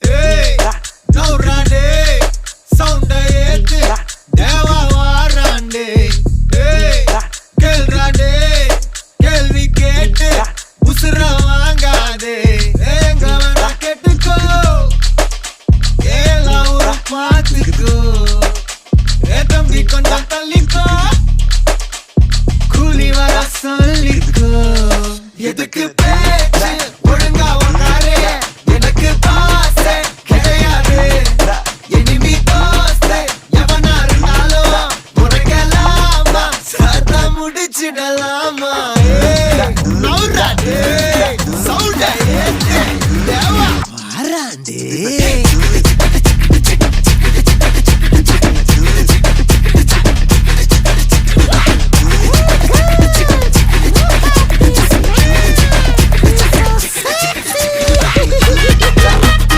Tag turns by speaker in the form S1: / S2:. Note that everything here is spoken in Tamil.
S1: Hey, now rande, sound ஏத்து தேவா வாராண்டே. Hey, கேள்றாண்டே, கேள்வி கேட்டு உசுர வாங்காதே. எங்க வேணா கேட்டுக்கோ, எல்லாம் ஒரு பாத்துக்கோ. தம்பி கொஞ்சம் தள்ளிக்கோ, கூலி வர சொல்லிக்கோ. எதுக்கு பேச்சு ஒழுங்கா ஒன்றாரே, எனக்கு பாசே கிடையாது. எனிமி தோஸ்தே எவனா இருந்தாலும் உனக்கெல்லாமா சத்தா முடிச்சிடலாமா. நவுராடே, சவுண்டா ஏத்து தேவா வாராண்டே.